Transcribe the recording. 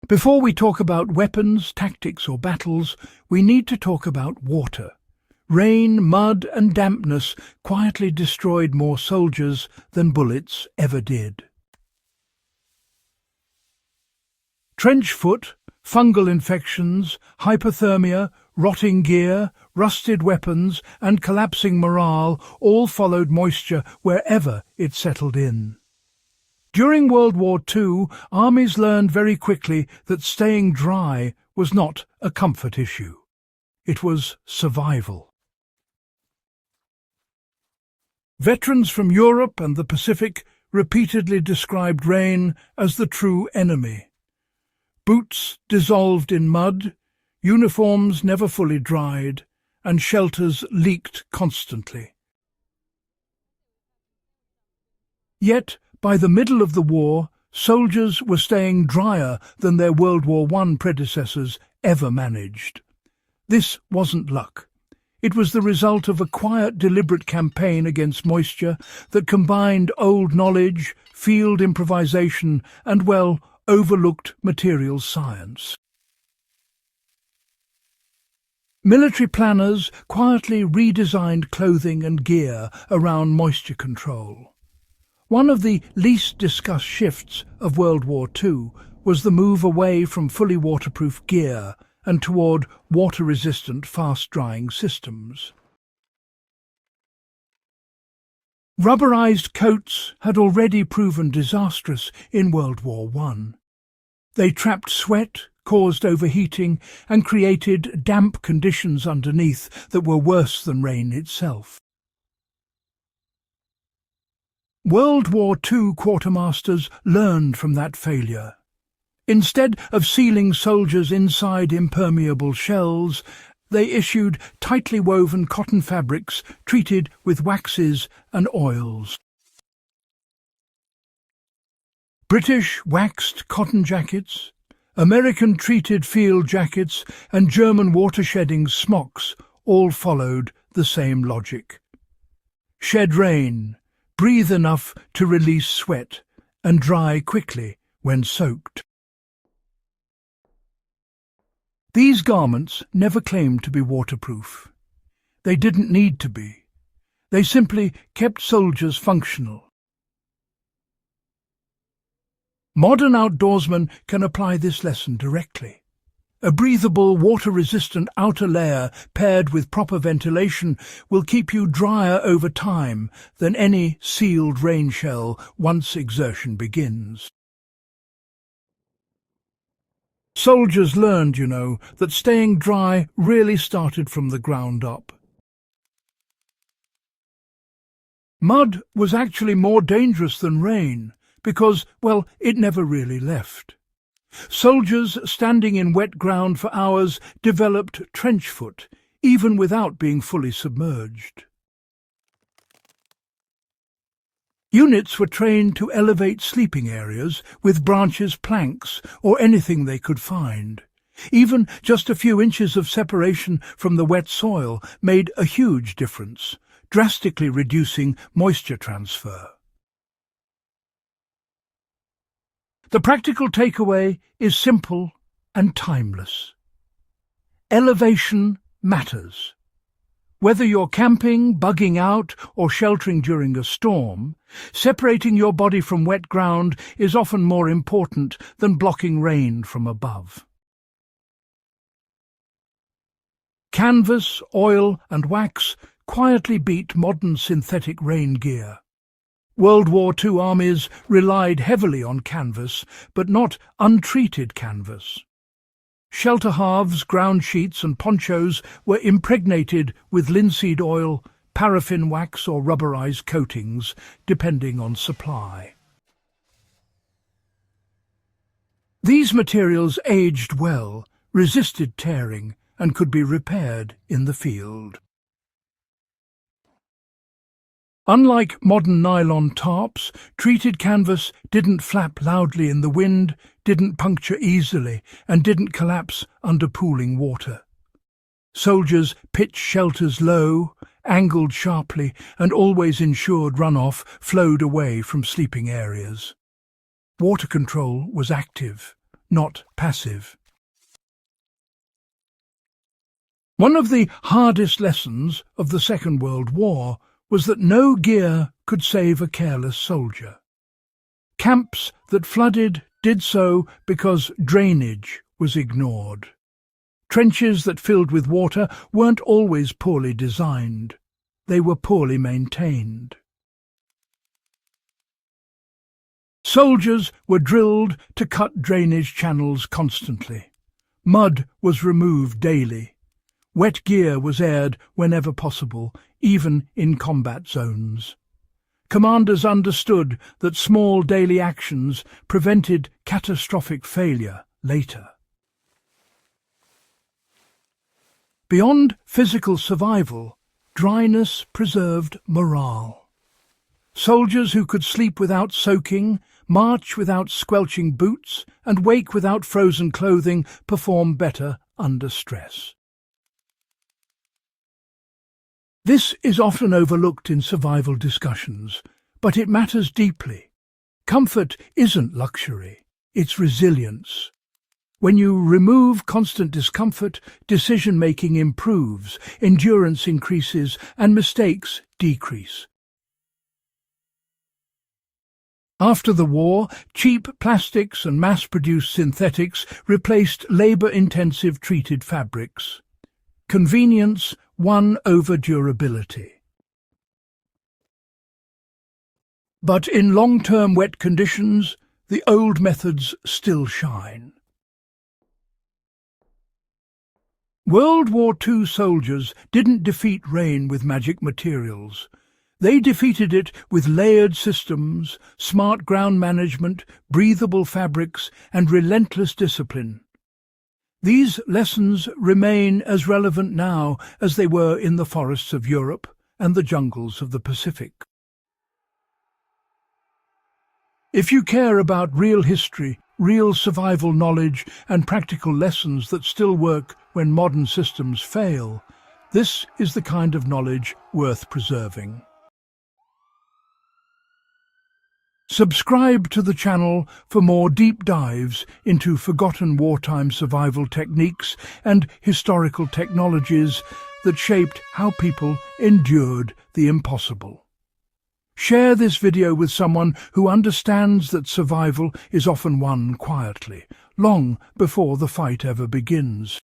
Before we talk about weapons, tactics or battles, we need to talk about water. Rain, mud and dampness quietly destroyed more soldiers than bullets ever did. Trench foot, fungal infections, hypothermia, rotting gear, rusted weapons and collapsing morale all followed moisture wherever it settled in. During World War II, armies learned very quickly that staying dry was not a comfort issue. It was survival. Veterans from Europe and the Pacific repeatedly described rain as the true enemy. Boots dissolved in mud, uniforms never fully dried, and shelters leaked constantly. Yet, by the middle of the war, soldiers were staying drier than their World War I predecessors ever managed. This wasn't luck. It was the result of a quiet, deliberate campaign against moisture that combined old knowledge, field improvisation, and, well, overlooked materials science. Military planners quietly redesigned clothing and gear around moisture control. One of the least discussed shifts of World War II was the move away from fully waterproof gear and toward water-resistant, fast-drying systems. Rubberized coats had already proven disastrous in World War I. They trapped sweat, caused overheating, and created damp conditions underneath that were worse than rain itself. World War II quartermasters learned from that failure. Instead of sealing soldiers inside impermeable shells, they issued tightly woven cotton fabrics treated with waxes and oils. British waxed cotton jackets, American treated field jackets and German water-shedding smocks all followed the same logic. Shed rain, breathe enough to release sweat, and dry quickly when soaked. These garments never claimed to be waterproof. They didn't need to be. They simply kept soldiers functional. Modern outdoorsmen can apply this lesson directly. A breathable, water-resistant outer layer paired with proper ventilation will keep you drier over time than any sealed rain shell once exertion begins. Soldiers learned, that staying dry really started from the ground up. Mud was actually more dangerous than rain because, well, it never really left. Soldiers standing in wet ground for hours developed trench foot, even without being fully submerged. Units were trained to elevate sleeping areas with branches, planks, or anything they could find. Even just a few inches of separation from the wet soil made a huge difference, drastically reducing moisture transfer. The practical takeaway is simple and timeless. Elevation matters. Whether you're camping, bugging out, or sheltering during a storm, separating your body from wet ground is often more important than blocking rain from above. Canvas, oil, and wax quietly beat modern synthetic rain gear. World War II armies relied heavily on canvas, but not untreated canvas. Shelter halves, ground sheets and ponchos were impregnated with linseed oil, paraffin wax or rubberized coatings, depending on supply. These materials aged well, resisted tearing, and could be repaired in the field. Unlike modern nylon tarps, treated canvas didn't flap loudly in the wind, didn't puncture easily, and didn't collapse under pooling water. Soldiers pitched shelters low, angled sharply, and always ensured runoff flowed away from sleeping areas. Water control was active, not passive. One of the hardest lessons of the Second World War was that no gear could save a careless soldier. Camps that flooded did so because drainage was ignored. Trenches that filled with water weren't always poorly designed. They were poorly maintained. Soldiers were drilled to cut drainage channels constantly. Mud was removed daily. Wet gear was aired whenever possible, even in combat zones. Commanders understood that small daily actions prevented catastrophic failure later. Beyond physical survival, dryness preserved morale. Soldiers who could sleep without soaking, march without squelching boots, and wake without frozen clothing perform better under stress. This is often overlooked in survival discussions, but it matters deeply. Comfort isn't luxury, it's resilience. When you remove constant discomfort, decision-making improves, endurance increases, and mistakes decrease. After the war, cheap plastics and mass-produced synthetics replaced labour-intensive treated fabrics. Convenience won over durability. But in long-term wet conditions, the old methods still shine. World War II soldiers didn't defeat rain with magic materials. They defeated it with layered systems, smart ground management, breathable fabrics, and relentless discipline. These lessons remain as relevant now as they were in the forests of Europe and the jungles of the Pacific. If you care about real history, real survival knowledge, and practical lessons that still work when modern systems fail, this is the kind of knowledge worth preserving. Subscribe to the channel for more deep dives into forgotten wartime survival techniques and historical technologies that shaped how people endured the impossible. Share this video with someone who understands that survival is often won quietly, long before the fight ever begins.